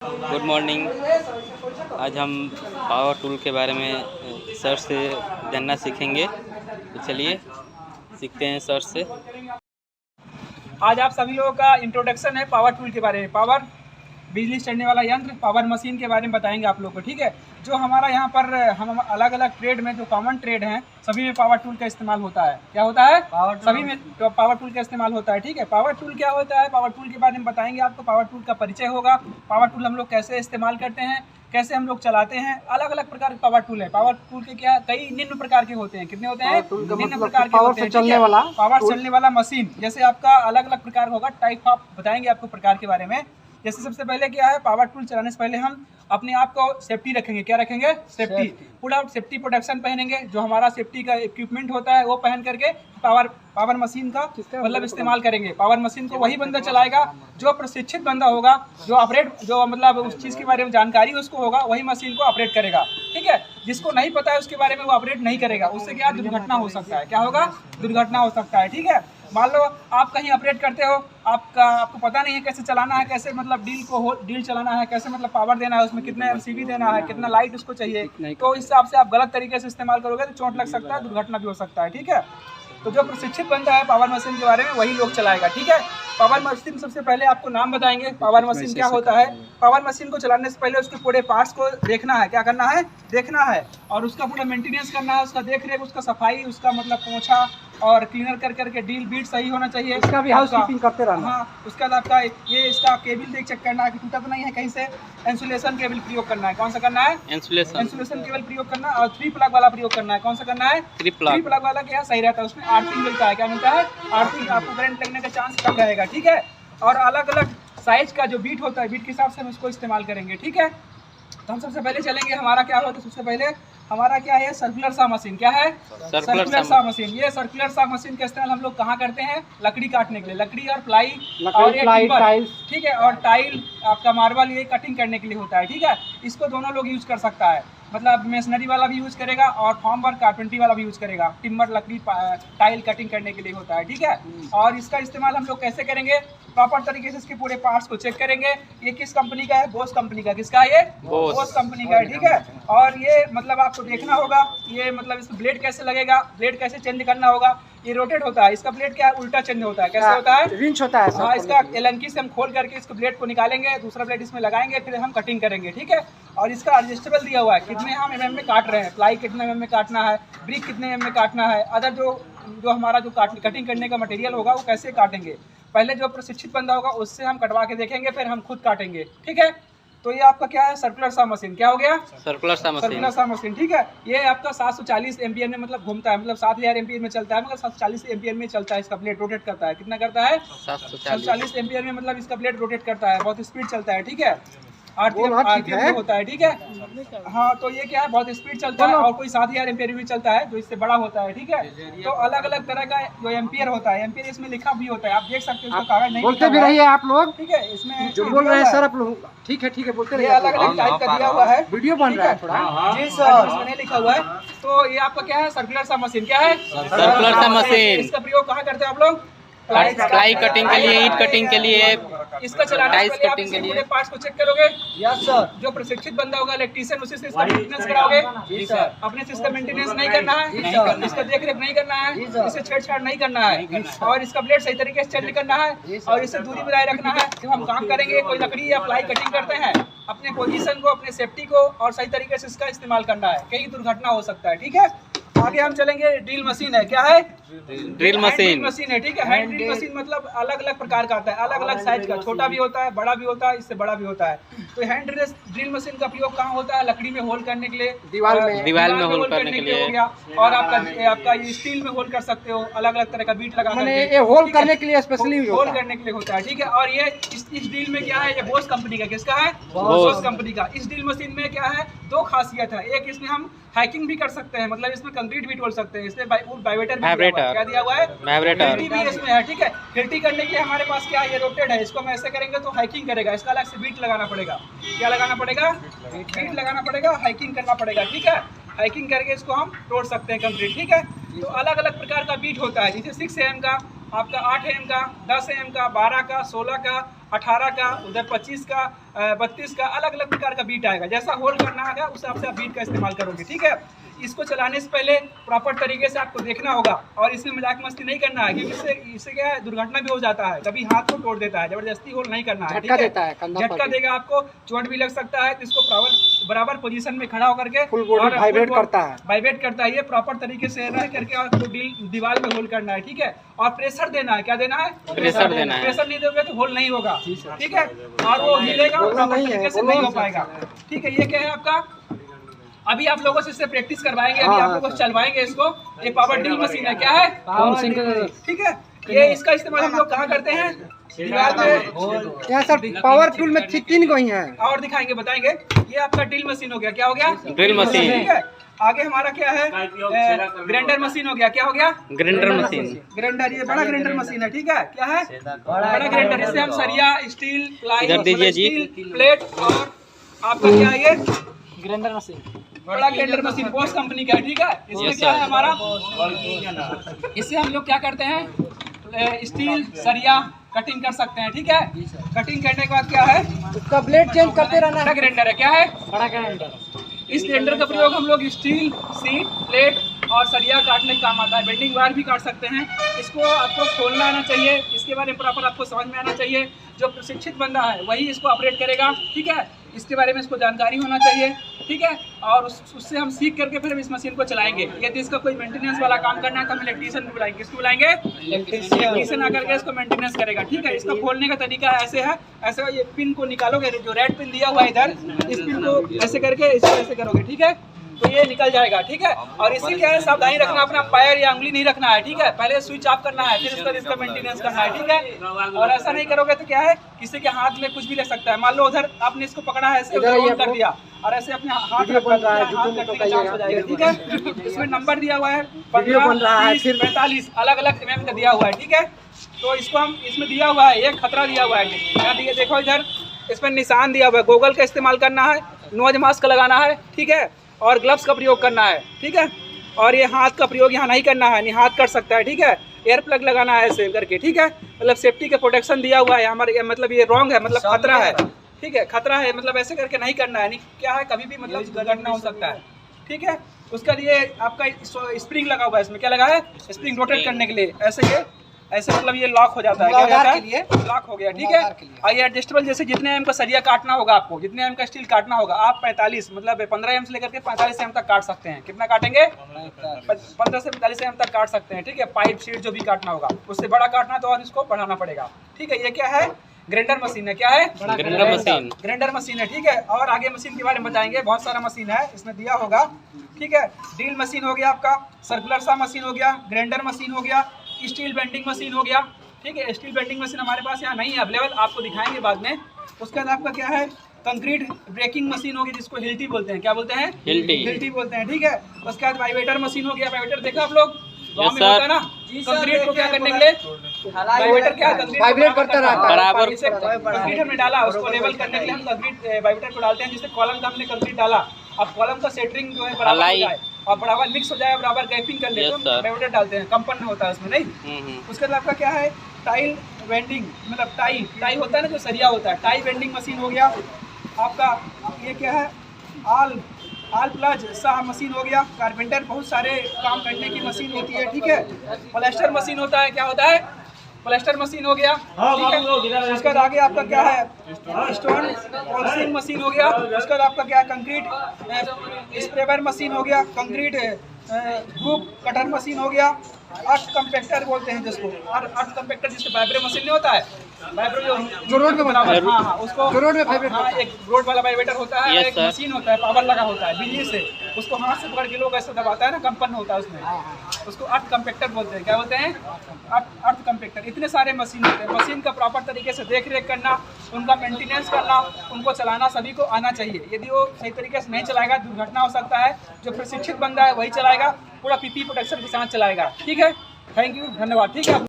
Good morning. आज हम power tool के बारे में सर से जानना सीखेंगे, तो चलिए सीखते हैं सर से। आज आप सभी लोगों का इंट्रोडक्शन है पावर टूल के बारे में। पावर बिजली चढ़ने वाला यंत्र, पावर मशीन के बारे में बताएंगे आप लोगों को, ठीक है। जो हमारा यहाँ पर हम अलग अलग ट्रेड में जो कॉमन ट्रेड हैं सभी में पावर टूल का इस्तेमाल होता है। क्या होता है? सभी में पावर टूल का इस्तेमाल होता है, ठीक है। पावर टूल क्या होता है, पावर टूल के बारे में बताएंगे आपको। पावर टूल का परिचय होगा, पावर टूल हम लोग कैसे इस्तेमाल करते हैं, कैसे हम लोग चलाते हैं। अलग अलग प्रकार के पावर टूल है। पावर टूल के क्या कई निम्न प्रकार के होते हैं। कितने होते हैं? निम्न प्रकार के होते हैं। पावर चलने वाला मशीन, जैसे आपका अलग अलग प्रकार होगा, टाइप ऑफ बताएंगे आपको प्रकार के बारे में। जैसे सबसे पहले क्या है, पावर टूल चलाने से पहले हम अपने आप को सेफ्टी रखेंगे। क्या रखेंगे? सेफ्टी। पूरा सेफ्टी प्रोटेक्शन पहनेंगे। जो हमारा सेफ्टी का इक्विपमेंट होता है वो पहन करके पावर मशीन का मतलब इस्तेमाल करेंगे। पावर मशीन को वही बंदा चलाएगा जो प्रशिक्षित बंदा होगा, जो मतलब उस चीज़ के बारे में जानकारी उसको होगा, वही मशीन को ऑपरेट करेगा, ठीक है। जिसको नहीं पता है उसके बारे में वो ऑपरेट नहीं करेगा। उससे क्या दुर्घटना हो सकता है। क्या होगा? दुर्घटना हो सकता है, ठीक है। मान लो आप कहीं ऑपरेट करते हो, आपको पता नहीं है कैसे चलाना है, कैसे मतलब डील चलाना है, कैसे मतलब पावर देना है, उसमें कितना एमसीबी देना है, कितना लाइट उसको चाहिए, तो इस हिसाब से आप गलत तरीके से इस्तेमाल करोगे तो चोट लग सकता है, दुर्घटना भी हो सकता है, ठीक है। तो जो प्रशिक्षित बंदा है पावर मशीन के बारे में वही लोग चलाएगा, ठीक है। पावर मशीन सबसे पहले आपको नाम बताएंगे पावर मशीन क्या होता है। पावर मशीन को चलाने से पहले उसके पूरे पार्ट्स को देखना है। क्या करना है? देखना है, और उसका पूरा मेंटेनेंस करना है, उसका देख रेख, उसका सफाई, उसका मतलब पोंछा और क्लीनर कर करके डील बीट सही होना चाहिए। इसका भी हाउसकीपिंग करते रहना। हाँ, उसके बाद आपका ये इसका केबल देख चेक करना है कि टूटा तो नहीं है कहीं से। इंसुलेशन केबल प्रयोग करना है। कौन सा करना है? इंसुलेशन केबल प्रयोग करना है। और 3 प्लग वाला प्रयोग करना है। कौन सा करना है? 3 प्लग वाला क्या सही रहता है, उसमें आर्थिंग मिलता है। क्या मिलता है? आर्थिंग। आपको करंट लगने का चांस कम रहेगा, ठीक है। और अलग अलग साइज का जो बीट होता है, बीट के हिसाब से हम उसको इस्तेमाल करेंगे, ठीक है। तो हम सबसे पहले चलेंगे, हमारा क्या होता है सबसे पहले हमारा क्या है, सर्कुलर सा मशीन। क्या है? सर्कुलर सा मशीन। ये सर्कुलर सा मशीन का इस्तेमाल हम लोग कहाँ करते हैं? लकड़ी काटने के लिए। लकड़ी और प्लाई और टाइल, ठीक है। और टाइल आपका मार्बल, ये कटिंग करने के लिए होता है, ठीक है। इसको दोनों लोग यूज कर सकता है, मतलब मेसनरी वाला भी यूज करेगा और फॉर्म वर्क कारपेंट्री वाला भी यूज करेगा। टिम्बर लकड़ी टाइल कटिंग करने के लिए होता है, ठीक है। और इसका इस्तेमाल हम लोग कैसे करेंगे? प्रॉपर तरीके से इसके पूरे पार्ट्स को चेक करेंगे। ये किस कंपनी का है? बोस कंपनी का। किसका है? ये बोस कंपनी का है, ठीक है। और ये मतलब आपको देखना होगा, ये मतलब इसमें ब्लेड कैसे लगेगा, ब्लेड कैसे चेंज करना होगा। ये रोटेट होता है, इसका ब्लेड क्या है? उल्टा चेंज होता है। कैसे होता है? रिंच होता है। हाँ, इसका एलंकी से हम खोल करके इसको ब्लेड को निकालेंगे, दूसरा ब्लेड इसमें लगाएंगे, फिर हम कटिंग करेंगे, ठीक है। और इसका एडजस्टेबल दिया हुआ है, कितने हम mm में काट रहे हैं, प्लाई कितने mm में काटना है, ब्रिक कितने mm में काटना है, अदर जो हमारा जो कटिंग करने का मटेरियल होगा वो कैसे काटेंगे। पहले जो प्रशिक्षित बंदा होगा उससे हम कटवा के देखेंगे, फिर हम खुद काटेंगे, ठीक है। तो ये आपका क्या है? सर्कुलर सा मशीन। क्या हो गया? सर्कुलर सा मशीन, ठीक है। ये आपका 740 एम्पियर में मतलब घूमता है, मतलब 7000 एम्पियर में चलता है, मगर 740 एम्पियर में चलता है। इसका ब्लेड रोटेट करता है। कितना करता है? 740 एम्पियर में मतलब इसका ब्लेड रोटेट करता है, बहुत स्पीड चलता है, ठीक है। आरपीएम होता है, ठीक है। हाँ, तो ये क्या है, बहुत स्पीड चलता है। और कोई 7000 एम्पियर भी चलता है जो इससे बड़ा होता है, ठीक है। तो अलग अलग तरह का जो एम्पियर होता है, एम्पियर इसमें लिखा भी होता है, आप देख सकते हो। कागज नहीं बोलते भी रहिए आप लोग, ठीक है। इसमें जो बोल रहे हैं सर आप लोग, ठीक है ठीक है, बोलते रहिए। अलग अलग टाइप का दिया हुआ है, वीडियो बन रहा है थोड़ा। जी सर, इसमें नहीं लिखा हुआ है। तो ये आपका क्या है? सर्कुलर सा मशीन। क्या है? सर्कुलर सा मशीन। इसका प्रयोग कहाँ करते हैं आप लोग? प्लाई कटिंग के लिए, ईंट कटिंग के लिए, इसका चलाने से पहले आप इसके पूरे पार्ट्स को चेक करोगे। Yes sir. जो प्रशिक्षित बंदा होगा इलेक्ट्रीशियन, उसी से इसका मेंटेनेंस कराओगे। जी सर। अपने से इसका मेंटेनेंस नहीं करना है, इसका देखरेख नहीं करना है, इसे छेड़छाड़ नहीं करना है, और इसका ब्लेड सही तरीके से चेंज करना है, और इससे दूरी बनाए रखना है। जब हम काम करेंगे, कोई लकड़ी या प्लाई कटिंग करते हैं, अपने पोजीशन को, अपने सेफ्टी को और सही तरीके से इसका इस्तेमाल करना है, कहीं दुर्घटना हो सकता है, ठीक है। आगे हम चलेंगे, ड्रिल मशीन है। क्या है? ड्रिल मशीन है, ठीक है। हैंड ड्रिल मशीन मतलब अलग अलग प्रकार का आता है, अलग अलग साइज का, छोटा भी होता है, बड़ा भी होता है, इससे बड़ा भी होता है। तो हैंड ड्रिल मशीन का प्रयोग कहाँ होता है? लकड़ी में होल करने के लिए, दीवार में होल करने के लिए हो गया। और आपका ये स्टील में होल कर सकते हो, अलग अलग तरह का बीट लगा करके होल करने के लिए स्पेशली होल करने के लिए होता है, ठीक है। और ये इस ड्रिल में क्या है? ये बोस कंपनी का। किसका है? बोस कंपनी का। इस ड्रिल मशीन में क्या है? 2 खासियत है। एक, इसमें हम हैकिंग भी कर सकते हैं, मतलब इसमें कंक्रीट भी तोड़ सकते हैं, इसमें वाइब्रेटर क्या दिया हुआ है? वाइब्रेटर भी इसमें है, ठीक है। हिल्टी करने के लिए हमारे पास क्या है? ये रोटेट है, इसको हम ऐसे करेंगे तो हाइकिंग करेगा, इसका अलग से बीट लगाना पड़ेगा। क्या लगाना पड़ेगा? बीट लगाना पड़ेगा, हाइकिंग करना पड़ेगा, ठीक है। हाइकिंग करके इसको हम तोड़ सकते हैं कंक्रीट, ठीक है। तो अलग अलग प्रकार का बीट होता है, जैसे 6 AM का, आपका 8 AM का, 10 AM का, 12 का, 16 का, 18 का, उधर 25 का, 32 का अलग अलग प्रकार का बीट आएगा। जैसा होल्ड करना आएगा उस हिसाब से आप बीट का इस्तेमाल करोगे, ठीक है। इसको चलाने से पहले प्रॉपर तरीके से आपको देखना होगा और इसमें मजाक मस्ती नहीं करना है, क्योंकि इससे क्या है, दुर्घटना भी हो जाता है, कभी हाथ को तोड़ देता है, जबरदस्ती होल्ड नहीं करना है, झटका देता है, झटका देगा आपको, चोट भी लग सकता है। तो इसको बराबर पोजीशन में खड़ा होकर के वाइब्रेट करता है, ये प्रॉपर तरीके से रह करके आपको दीवार में होल्ड करना है, ठीक है। और प्रेशर देना है, क्या देना है, प्रेशर देना है। प्रेशर नहीं दोगे तो होल्ड नहीं होगा, ठीक है, और वो हिलेगा प्रॉपर तरीके से नहीं हो पाएगा, ठीक है। ये क्या है आपका, अभी आप लोगों से इससे प्रैक्टिस करवाएंगे, अभी आप लोगों को चलवाएंगे इसको। ये पावर ड्रिल मशीन है, क्या है, ठीक है। ये इसका इस्तेमाल हम लोग कहाँ करते हैं, दीवार में। क्या सर, पावर टूल में 3 कोई है और दिखाएंगे, बताएंगे। ये आपका ड्रिल मशीन हो गया, क्या हो गया, ड्रिल मशीन, ठीक है। आगे हमारा क्या है, ग्राइंडर मशीन हो गया, क्या हो गया, ग्राइंडर मशीन, ग्राइंडर। ये बड़ा ग्राइंडर मशीन है, ठीक है, क्या है, बड़ा ग्राइंडर। इससे हम सरिया, स्टील, प्लाई, स्टील प्लेट और आपका क्या है, ये ग्राइंडर मशीन, बड़ा ग्राइंडर मशीन बोस कंपनी का है, ठीक है। इसमें क्या है हमारा, इससे हम लोग क्या करते हैं, स्टील सरिया कटिंग कर सकते हैं, ठीक है। कटिंग करने के बाद क्या है, उसका ब्लेड चेंज करते रहना बड़ा ग्राइंडर है, क्या है, बड़ा ग्राइंडर। इस ग्राइंडर का प्रयोग हम लोग स्टील, सीट, प्लेट और सरिया काटने का काम आता है। बेंडिंग वायर भी काट सकते हैं। इसको आपको खोलना आना चाहिए, इसके बारे में प्रॉपर आपको समझ में आना चाहिए। जो प्रशिक्षित बंदा है वही इसको ऑपरेट करेगा, ठीक है। इसके बारे में इसको जानकारी होना चाहिए, ठीक है। और उससे हम सीख करके फिर हम इस मशीन को चलाएंगे। यदि इसका कोई मेंटेनेंस वाला काम करना है तो हम इलेक्ट्रीशियन को बुलाएंगे। किसको बुलाएंगे, इलेक्ट्रीशियन आकर के इसको मेंटेनेंस करेगा, ठीक है। इसका खोलने का तरीका ऐसे है, ऐसे ये पिन को निकालोगे, जो रेड पिन दिया हुआ है इधर, इस पिन को ऐसे करके इसको ऐसे करोगे, ठीक है, तो ये निकल जाएगा, ठीक है। और इससे क्या है, सावधानी रखना, अपना पैर या उंगली नहीं रखना है, ठीक है। पहले स्विच ऑफ करना है, फिर इसका मेंटेनेंस करना है, ठीक है। और ऐसा नहीं करोगे तो क्या है, किसी के हाथ में कुछ भी लग सकता है। मान लो उधर आपने इसको पकड़ा है, ऐसे ऑन कर दिया और ऐसे अपने हाथ कटने का चांस हो जाएगा, ठीक है। इसमें नंबर दिया हुआ है 15, 30, 45 अलग अलग mm का दिया हुआ है, ठीक है। तो इसको हम, इसमें दिया हुआ है, एक खतरा दिया हुआ है, क्या दिया, देखो इधर इसमें निशान दिया हुआ है। गूगल का इस्तेमाल करना है, नोज मास्क लगाना है, ठीक है, और ग्लव्स का प्रयोग करना है, ठीक है। और ये हाथ का प्रयोग यहाँ नहीं करना है, नहीं हाथ कट सकता है, ठीक है। एयर प्लग लगाना है ऐसे करके, ठीक है। मतलब सेफ्टी का प्रोटेक्शन दिया हुआ है हमारे, मतलब ये रॉन्ग है, मतलब खतरा है, ठीक है, खतरा है, मतलब ऐसे करके नहीं करना है, नहीं क्या है, कभी भी मतलब दुर्घटना हो सकता है, ठीक है। उसका लिए आपका स्प्रिंग लगा हुआ है, इसमें क्या लगा है, स्प्रिंग रोटेट करने के लिए, ऐसे ये ऐसे मतलब ये लॉक हो जाता है, क्या हो जाता है, लॉक हो गया, ठीक है। और ये एडजस्टेबल, जैसे जितने एम का सरिया काटना होगा आपको, जितने एम का स्टील काटना होगा, आप 45 मतलब 15 एम से लेकर के 45 एम तक काट सकते हैं। कितना काटेंगे, 15 से 45 एम तक काट सकते हैं, ठीक है। पाइप शीट जो भी काटना होगा, उससे बड़ा काटना तो और इसको बढ़ाना पड़ेगा, ठीक है। ये क्या है, ग्राइंडर मशीन है, क्या है, ग्राइंडर मशीन है, ठीक है। और आगे मशीन के बारे में बताएंगे, बहुत सारा मशीन है इसमें दिया होगा, ठीक है। ड्रिल मशीन हो गया आपका, सर्कुलर सा मशीन हो गया, ग्राइंडर मशीन हो गया, स्टील बेंडिंग मशीन हो गया, ठीक है। स्टील बेंडिंग मशीन हमारे पास यहाँ नहीं है अवेलेबल, आपको दिखाएंगे बाद में। उसके बाद आपका क्या है, कंक्रीट ब्रेकिंग मशीन होगी, जिसको हिल्टी बोलते हैं, क्या बोलते हैं, हिल्टी बोलते हैं, ठीक है। उसके बाद वाइब्रेटर मशीन हो गया, वाइब्रेटर देखा आप लोग गाँव में होता है ना, कंक्रीट को क्या करने के लिए, वाइब्रेटर क्या है, वाइब्रेट करता रहता है बराबर। जैसे कंक्रीट हमने डाला, उसको लेवल करने के लिए हम कंक्रीट वाइब्रेटर को डालते हैं। जैसे कॉलम का हमने कंक्रीट डाला, अब कॉलम का सेटरिंग जो है बराबर हो जाए और बराबर मिक्स हो जाए, बराबर गैपिंग कर ले, तो वाइब्रेटर डालते हैं, कंपन होता है उसमें, नहीं। उसके बाद आपका क्या है, टाइल वेंडिंग, मतलब टाई होता है ना, जो सरिया होता है, टाई वेंडिंग मशीन हो गया आपका। ये क्या है, आल प्लज सा मशीन हो गया। कारपेंटर बहुत सारे काम करने की मशीन होती है, ठीक है। प्लास्टर मशीन होता है, क्या होता है, प्लास्टर मशीन हो गया, ठीक है। उसके बाद आगे आपका क्या है, स्टोन पॉलिशिंग मशीन हो गया। उसके बाद आपका क्या है, कंक्रीट स्प्रेवर मशीन हो गया, कंक्रीट ग्रुप कटर मशीन हो गया, अर्थ कंपैक्टर बोलते हैं जिसको, और अर्थ कंपैक्टर जिससे वाइब्रेटर मशीन नहीं होता है, वाइब्रेटर जो रोड में बना हुआ है, हाँ, उसको जो रोड में वाइब्रेटर, हाँ, एक रोड वाला वाइब्रेटर होता है, एक मशीन होता है, पावर लगा होता है बिजली से, उसको हाथ से पकड़ के लोग ऐसे दबाता है ना, कंपन होता है उसमें, उसको अर्थ कंपैक्टर बोलते हैं, क्या बोलते हैं, अर्थ कंपैक्टर। इतने सारे मशीन होते हैं, मशीन का प्रॉपर तरीके से देख रेख करना, उनका मेंटेनेंस करना, उनको चलाना सभी को आना चाहिए। यदि वो सही तरीके से नहीं चलाएगा, दुर्घटना हो सकता है। जो प्रशिक्षित बंदा है वही चलाएगा, पूरा पीपी प्रोटेक्शन के साथ चलाएगा, ठीक है। थैंक यू, धन्यवाद, ठीक है।